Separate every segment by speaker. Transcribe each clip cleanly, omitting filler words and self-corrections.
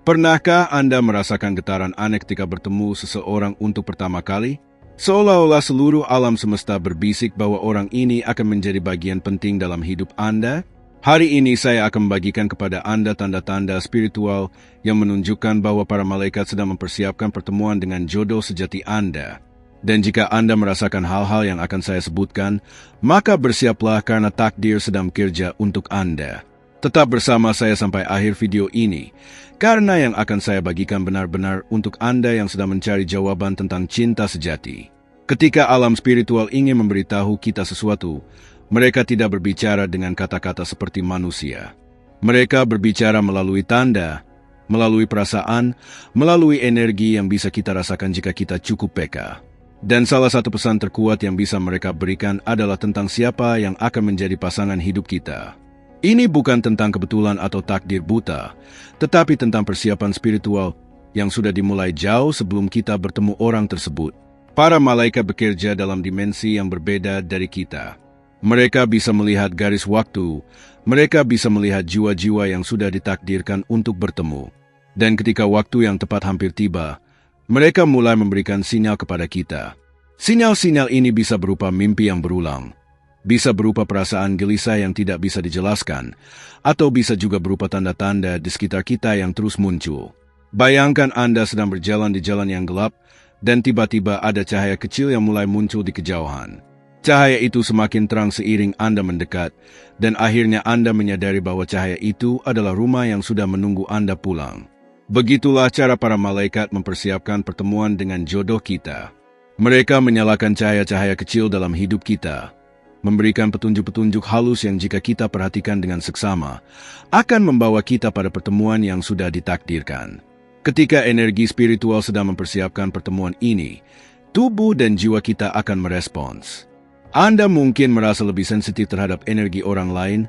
Speaker 1: Pernahkah Anda merasakan getaran aneh ketika bertemu seseorang untuk pertama kali? Seolah-olah seluruh alam semesta berbisik bahwa orang ini akan menjadi bagian penting dalam hidup Anda. Hari ini saya akan membagikan kepada Anda tanda-tanda spiritual yang menunjukkan bahwa para malaikat sedang mempersiapkan pertemuan dengan jodoh sejati Anda. Dan jika Anda merasakan hal-hal yang akan saya sebutkan, maka bersiaplah karena takdir sedang bekerja untuk Anda. Tetap bersama saya sampai akhir video ini, karena yang akan saya bagikan benar-benar untuk Anda yang sedang mencari jawaban tentang cinta sejati. Ketika alam spiritual ingin memberitahu kita sesuatu, mereka tidak berbicara dengan kata-kata seperti manusia. Mereka berbicara melalui tanda, melalui perasaan, melalui energi yang bisa kita rasakan jika kita cukup peka. Dan salah satu pesan terkuat yang bisa mereka berikan adalah tentang siapa yang akan menjadi pasangan hidup kita. Ini bukan tentang kebetulan atau takdir buta, tetapi tentang persiapan spiritual yang sudah dimulai jauh sebelum kita bertemu orang tersebut. Para malaikat bekerja dalam dimensi yang berbeda dari kita. Mereka bisa melihat garis waktu, mereka bisa melihat jiwa-jiwa yang sudah ditakdirkan untuk bertemu. Dan ketika waktu yang tepat hampir tiba, mereka mulai memberikan sinyal kepada kita. Sinyal-sinyal ini bisa berupa mimpi yang berulang, bisa berupa perasaan gelisah yang tidak bisa dijelaskan, atau bisa juga berupa tanda-tanda di sekitar kita yang terus muncul. Bayangkan Anda sedang berjalan di jalan yang gelap, dan tiba-tiba ada cahaya kecil yang mulai muncul di kejauhan. Cahaya itu semakin terang seiring Anda mendekat, dan akhirnya Anda menyadari bahwa cahaya itu adalah rumah yang sudah menunggu Anda pulang. Begitulah cara para malaikat mempersiapkan pertemuan dengan jodoh kita. Mereka menyalakan cahaya-cahaya kecil dalam hidup kita, memberikan petunjuk-petunjuk halus yang jika kita perhatikan dengan seksama, akan membawa kita pada pertemuan yang sudah ditakdirkan. Ketika energi spiritual sedang mempersiapkan pertemuan ini, tubuh dan jiwa kita akan merespons. Anda mungkin merasa lebih sensitif terhadap energi orang lain,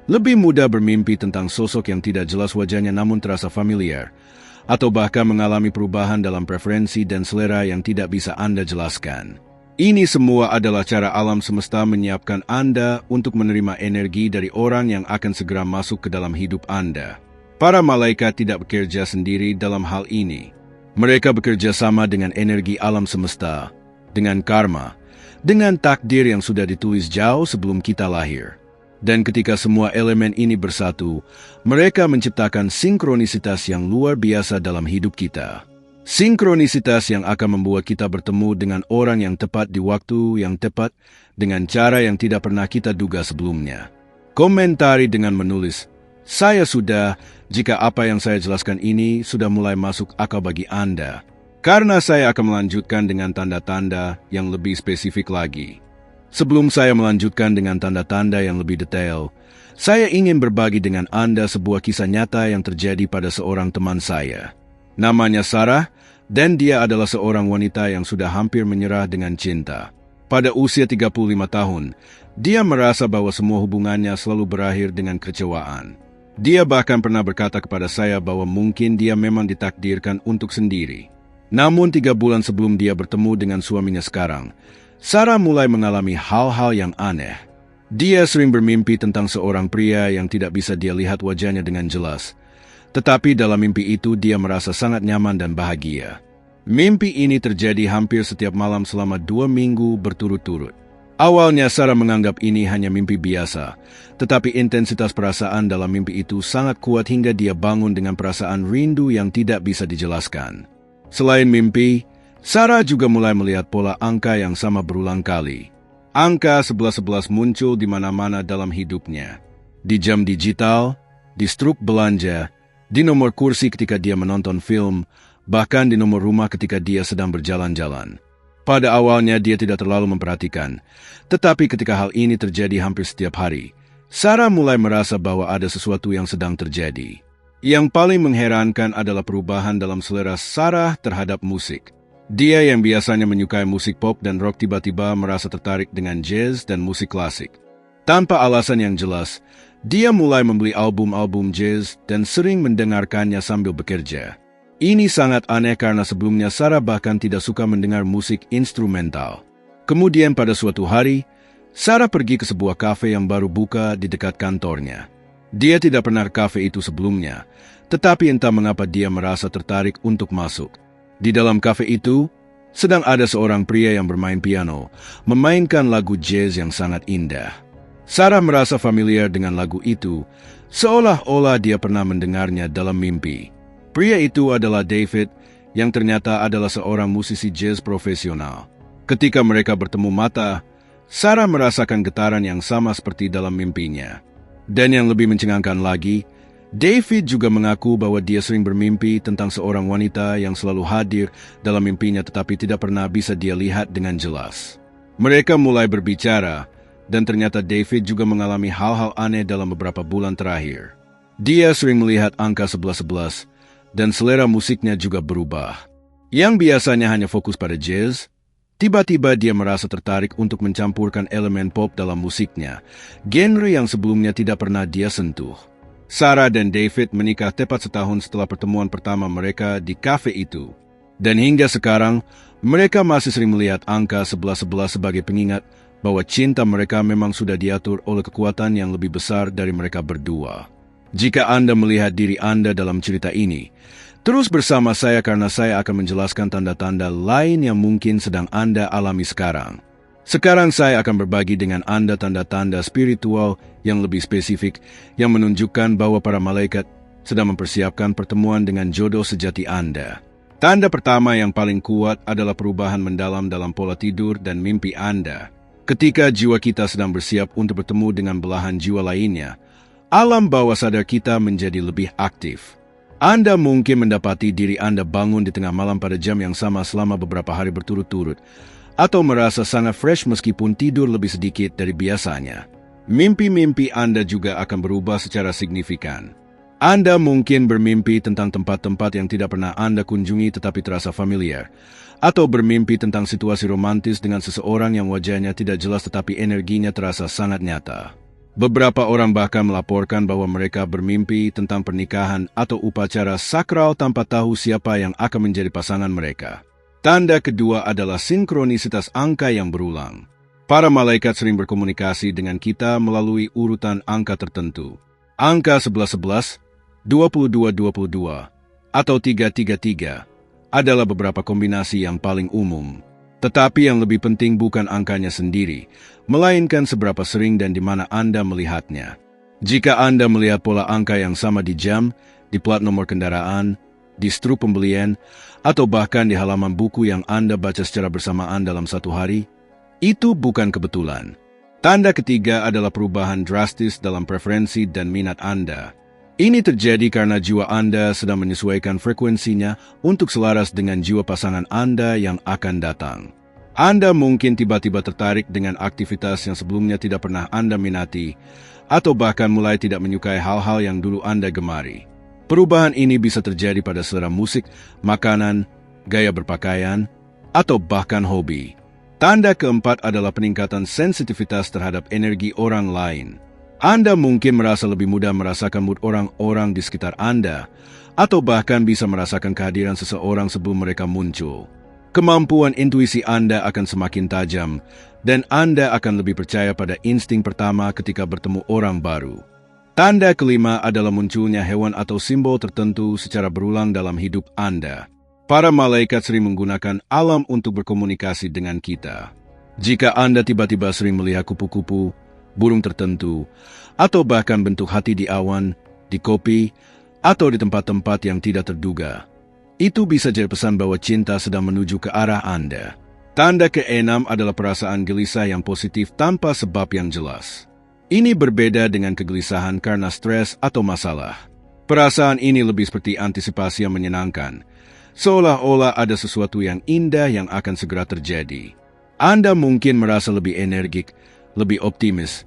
Speaker 1: lebih mudah bermimpi tentang sosok yang tidak jelas wajahnya namun terasa familiar, atau bahkan mengalami perubahan dalam preferensi dan selera yang tidak bisa Anda jelaskan. Ini semua adalah cara alam semesta menyiapkan Anda untuk menerima energi dari orang yang akan segera masuk ke dalam hidup Anda. Para malaikat tidak bekerja sendiri dalam hal ini. Mereka bekerja sama dengan energi alam semesta, dengan karma, dengan takdir yang sudah ditulis jauh sebelum kita lahir. Dan ketika semua elemen ini bersatu, mereka menciptakan sinkronisitas yang luar biasa dalam hidup kita. Sinkronisitas yang akan membuat kita bertemu dengan orang yang tepat di waktu yang tepat dengan cara yang tidak pernah kita duga sebelumnya. Komentari dengan menulis, "Saya sudah, jika apa yang saya jelaskan ini sudah mulai masuk akal bagi Anda." Karena saya akan melanjutkan dengan tanda-tanda yang lebih spesifik lagi. Sebelum saya melanjutkan dengan tanda-tanda yang lebih detail, saya ingin berbagi dengan Anda sebuah kisah nyata yang terjadi pada seorang teman saya. Namanya Sarah, dan dia adalah seorang wanita yang sudah hampir menyerah dengan cinta. Pada usia 35 tahun, dia merasa bahwa semua hubungannya selalu berakhir dengan kekecewaan. Dia bahkan pernah berkata kepada saya bahwa mungkin dia memang ditakdirkan untuk sendiri. Namun 3 bulan sebelum dia bertemu dengan suaminya sekarang, Sarah mulai mengalami hal-hal yang aneh. Dia sering bermimpi tentang seorang pria yang tidak bisa dia lihat wajahnya dengan jelas. Tetapi dalam mimpi itu dia merasa sangat nyaman dan bahagia. Mimpi ini terjadi hampir setiap malam selama 2 minggu berturut-turut. Awalnya Sarah menganggap ini hanya mimpi biasa, tetapi intensitas perasaan dalam mimpi itu sangat kuat hingga dia bangun dengan perasaan rindu yang tidak bisa dijelaskan. Selain mimpi, Sarah juga mulai melihat pola angka yang sama berulang kali. Angka 1111 muncul di mana-mana dalam hidupnya. Di jam digital, di struk belanja, di nomor kursi ketika dia menonton film, bahkan di nomor rumah ketika dia sedang berjalan-jalan. Pada awalnya dia tidak terlalu memperhatikan, tetapi ketika hal ini terjadi hampir setiap hari, Sarah mulai merasa bahwa ada sesuatu yang sedang terjadi. Yang paling mengherankan adalah perubahan dalam selera Sarah terhadap musik. Dia yang biasanya menyukai musik pop dan rock tiba-tiba merasa tertarik dengan jazz dan musik klasik. Tanpa alasan yang jelas, dia mulai membeli album-album jazz dan sering mendengarkannya sambil bekerja. Ini sangat aneh karena sebelumnya Sarah bahkan tidak suka mendengar musik instrumental. Kemudian pada suatu hari, Sarah pergi ke sebuah kafe yang baru buka di dekat kantornya. Dia tidak pernah ke kafe itu sebelumnya, Tetapi entah mengapa dia merasa tertarik untuk masuk. Di dalam kafe itu, sedang ada seorang pria yang bermain piano, memainkan lagu jazz yang sangat indah. Sarah merasa familiar dengan lagu itu, seolah-olah dia pernah mendengarnya dalam mimpi. Pria itu adalah David, yang ternyata adalah seorang musisi jazz profesional. Ketika mereka bertemu mata, Sarah merasakan getaran yang sama seperti dalam mimpinya. Dan yang lebih mencengangkan lagi, David juga mengaku bahwa dia sering bermimpi tentang seorang wanita yang selalu hadir dalam mimpinya tetapi tidak pernah bisa dia lihat dengan jelas. Mereka mulai berbicara, dan ternyata David juga mengalami hal-hal aneh dalam beberapa bulan terakhir. Dia sering melihat angka 1111, dan selera musiknya juga berubah. Yang biasanya hanya fokus pada jazz, tiba-tiba dia merasa tertarik untuk mencampurkan elemen pop dalam musiknya, genre yang sebelumnya tidak pernah dia sentuh. Sarah dan David menikah tepat setahun setelah pertemuan pertama mereka di kafe itu. Dan hingga sekarang, mereka masih sering melihat angka 1111 sebagai pengingat bahwa cinta mereka memang sudah diatur oleh kekuatan yang lebih besar dari mereka berdua. Jika Anda melihat diri Anda dalam cerita ini, terus bersama saya karena saya akan menjelaskan tanda-tanda lain yang mungkin sedang Anda alami sekarang. Sekarang saya akan berbagi dengan Anda tanda-tanda spiritual yang lebih spesifik yang menunjukkan bahwa para malaikat sedang mempersiapkan pertemuan dengan jodoh sejati Anda. Tanda pertama yang paling kuat adalah perubahan mendalam dalam pola tidur dan mimpi Anda. Ketika jiwa kita sedang bersiap untuk bertemu dengan belahan jiwa lainnya, alam bawah sadar kita menjadi lebih aktif. Anda mungkin mendapati diri Anda bangun di tengah malam pada jam yang sama selama beberapa hari berturut-turut, atau merasa sangat fresh meskipun tidur lebih sedikit dari biasanya. Mimpi-mimpi Anda juga akan berubah secara signifikan. Anda mungkin bermimpi tentang tempat-tempat yang tidak pernah Anda kunjungi tetapi terasa familiar, atau bermimpi tentang situasi romantis dengan seseorang yang wajahnya tidak jelas tetapi energinya terasa sangat nyata. Beberapa orang bahkan melaporkan bahwa mereka bermimpi tentang pernikahan atau upacara sakral tanpa tahu siapa yang akan menjadi pasangan mereka. Tanda kedua adalah sinkronisitas angka yang berulang. Para malaikat sering berkomunikasi dengan kita melalui urutan angka tertentu. Angka 1111, 2222, atau 333 adalah beberapa kombinasi yang paling umum. Tetapi yang lebih penting bukan angkanya sendiri, melainkan seberapa sering dan di mana Anda melihatnya. Jika Anda melihat pola angka yang sama di jam, di plat nomor kendaraan, di struk pembelian, atau bahkan di halaman buku yang Anda baca secara bersamaan dalam satu hari, itu bukan kebetulan. Tanda ketiga adalah perubahan drastis dalam preferensi dan minat Anda. Ini terjadi karena jiwa Anda sedang menyesuaikan frekuensinya untuk selaras dengan jiwa pasangan Anda yang akan datang. Anda mungkin tiba-tiba tertarik dengan aktivitas yang sebelumnya tidak pernah Anda minati, atau bahkan mulai tidak menyukai hal-hal yang dulu Anda gemari. Perubahan ini bisa terjadi pada selera musik, makanan, gaya berpakaian, atau bahkan hobi. Tanda keempat adalah peningkatan sensitivitas terhadap energi orang lain. Anda mungkin merasa lebih mudah merasakan mood orang-orang di sekitar Anda, atau bahkan bisa merasakan kehadiran seseorang sebelum mereka muncul. Kemampuan intuisi Anda akan semakin tajam, dan Anda akan lebih percaya pada insting pertama ketika bertemu orang baru. Tanda kelima adalah munculnya hewan atau simbol tertentu secara berulang dalam hidup Anda. Para malaikat sering menggunakan alam untuk berkomunikasi dengan kita. Jika Anda tiba-tiba sering melihat kupu-kupu, burung tertentu, atau bahkan bentuk hati di awan, di kopi, atau di tempat-tempat yang tidak terduga, itu bisa jadi pesan bahwa cinta sedang menuju ke arah Anda. Tanda keenam adalah perasaan gelisah yang positif tanpa sebab yang jelas. Ini berbeda dengan kegelisahan karena stres atau masalah. Perasaan ini lebih seperti antisipasi yang menyenangkan, seolah-olah ada sesuatu yang indah yang akan segera terjadi. Anda mungkin merasa lebih energik, lebih optimis,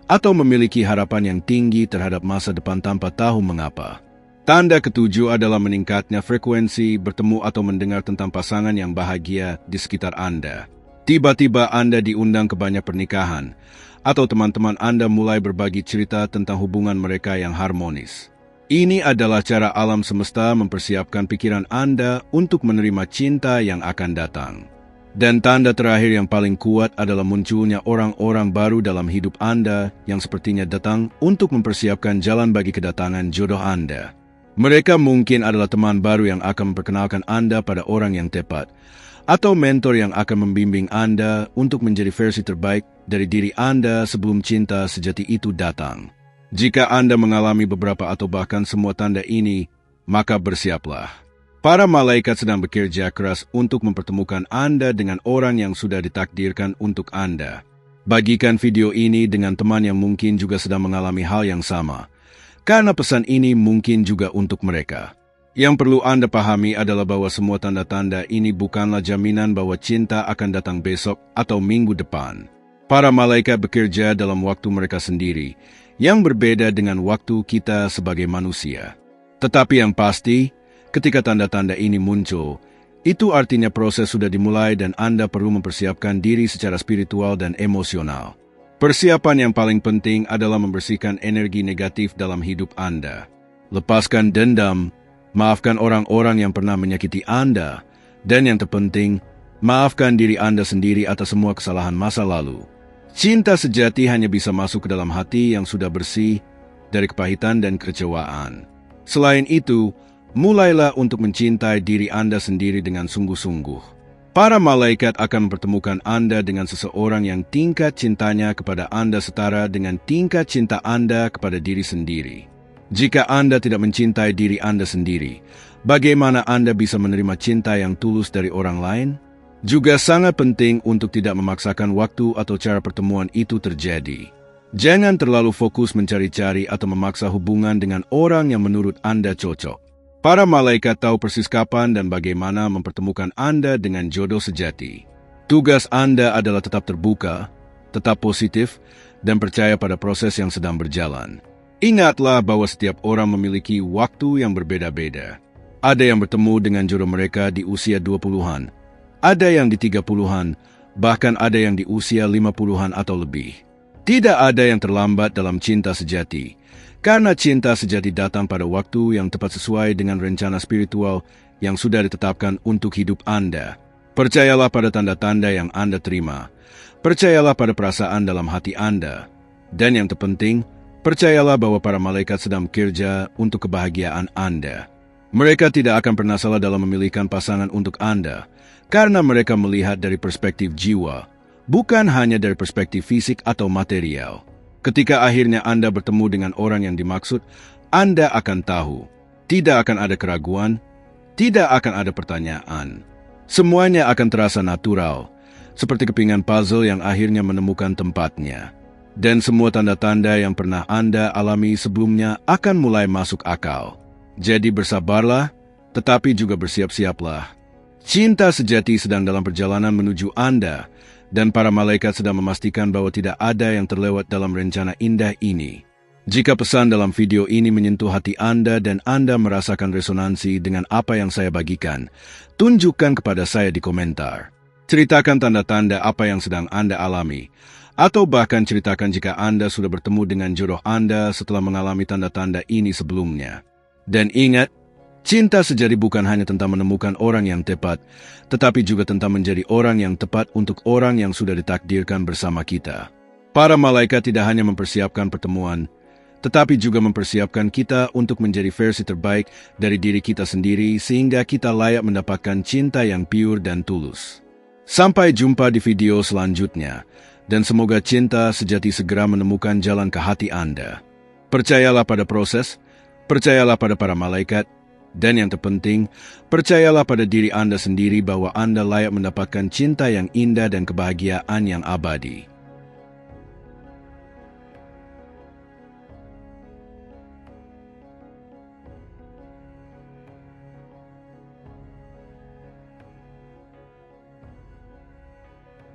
Speaker 1: atau memiliki harapan yang tinggi terhadap masa depan tanpa tahu mengapa. Tanda ketujuh adalah meningkatnya frekuensi bertemu atau mendengar tentang pasangan yang bahagia di sekitar Anda. Tiba-tiba Anda diundang ke banyak pernikahan, atau teman-teman Anda mulai berbagi cerita tentang hubungan mereka yang harmonis. Ini adalah cara alam semesta mempersiapkan pikiran Anda untuk menerima cinta yang akan datang. Dan tanda terakhir yang paling kuat adalah munculnya orang-orang baru dalam hidup Anda yang sepertinya datang untuk mempersiapkan jalan bagi kedatangan jodoh Anda. Mereka mungkin adalah teman baru yang akan memperkenalkan Anda pada orang yang tepat, atau mentor yang akan membimbing Anda untuk menjadi versi terbaik dari diri Anda sebelum cinta sejati itu datang. Jika Anda mengalami beberapa atau bahkan semua tanda ini, maka bersiaplah. Para malaikat sedang bekerja keras untuk mempertemukan Anda dengan orang yang sudah ditakdirkan untuk Anda. Bagikan video ini dengan teman yang mungkin juga sedang mengalami hal yang sama, karena pesan ini mungkin juga untuk mereka. Yang perlu Anda pahami adalah bahwa semua tanda-tanda ini bukanlah jaminan bahwa cinta akan datang besok atau minggu depan. Para malaikat bekerja dalam waktu mereka sendiri, yang berbeda dengan waktu kita sebagai manusia. Tetapi yang pasti, ketika tanda-tanda ini muncul, itu artinya proses sudah dimulai dan Anda perlu mempersiapkan diri secara spiritual dan emosional. Persiapan yang paling penting adalah membersihkan energi negatif dalam hidup Anda. Lepaskan dendam, maafkan orang-orang yang pernah menyakiti Anda, dan yang terpenting, maafkan diri Anda sendiri atas semua kesalahan masa lalu. Cinta sejati hanya bisa masuk ke dalam hati yang sudah bersih dari kepahitan dan kekecewaan. Selain itu, mulailah untuk mencintai diri Anda sendiri dengan sungguh-sungguh. Para malaikat akan mempertemukan Anda dengan seseorang yang tingkat cintanya kepada Anda setara dengan tingkat cinta Anda kepada diri sendiri. Jika Anda tidak mencintai diri Anda sendiri, bagaimana Anda bisa menerima cinta yang tulus dari orang lain? Juga sangat penting untuk tidak memaksakan waktu atau cara pertemuan itu terjadi. Jangan terlalu fokus mencari-cari atau memaksa hubungan dengan orang yang menurut Anda cocok. Para malaikat tahu persis kapan dan bagaimana mempertemukan Anda dengan jodoh sejati. Tugas Anda adalah tetap terbuka, tetap positif, dan percaya pada proses yang sedang berjalan. Ingatlah bahwa setiap orang memiliki waktu yang berbeda-beda. Ada yang bertemu dengan jodoh mereka di usia 20-an, ada yang di 30-an, bahkan ada yang di usia 50-an atau lebih. Tidak ada yang terlambat dalam cinta sejati, karena cinta sejati datang pada waktu yang tepat sesuai dengan rencana spiritual yang sudah ditetapkan untuk hidup Anda. Percayalah pada tanda-tanda yang Anda terima. Percayalah pada perasaan dalam hati Anda. Dan yang terpenting, percayalah bahwa para malaikat sedang bekerja untuk kebahagiaan Anda. Mereka tidak akan pernah salah dalam memilihkan pasangan untuk Anda, karena mereka melihat dari perspektif jiwa, bukan hanya dari perspektif fisik atau material. Ketika akhirnya Anda bertemu dengan orang yang dimaksud, Anda akan tahu. Tidak akan ada keraguan, tidak akan ada pertanyaan. Semuanya akan terasa natural, seperti kepingan puzzle yang akhirnya menemukan tempatnya. Dan semua tanda-tanda yang pernah Anda alami sebelumnya akan mulai masuk akal. Jadi bersabarlah, tetapi juga bersiap-siaplah. Cinta sejati sedang dalam perjalanan menuju Anda, dan para malaikat sedang memastikan bahwa tidak ada yang terlewat dalam rencana indah ini. Jika pesan dalam video ini menyentuh hati Anda dan Anda merasakan resonansi dengan apa yang saya bagikan, tunjukkan kepada saya di komentar. Ceritakan tanda-tanda apa yang sedang Anda alami, atau bahkan ceritakan jika Anda sudah bertemu dengan jodoh Anda setelah mengalami tanda-tanda ini sebelumnya. Dan ingat, cinta sejati bukan hanya tentang menemukan orang yang tepat, tetapi juga tentang menjadi orang yang tepat untuk orang yang sudah ditakdirkan bersama kita. Para malaikat tidak hanya mempersiapkan pertemuan, tetapi juga mempersiapkan kita untuk menjadi versi terbaik dari diri kita sendiri sehingga kita layak mendapatkan cinta yang pure dan tulus. Sampai jumpa di video selanjutnya, dan semoga cinta sejati segera menemukan jalan ke hati Anda. Percayalah pada proses, percayalah pada para malaikat, dan yang terpenting, percayalah pada diri Anda sendiri bahwa Anda layak mendapatkan cinta yang indah dan kebahagiaan yang abadi.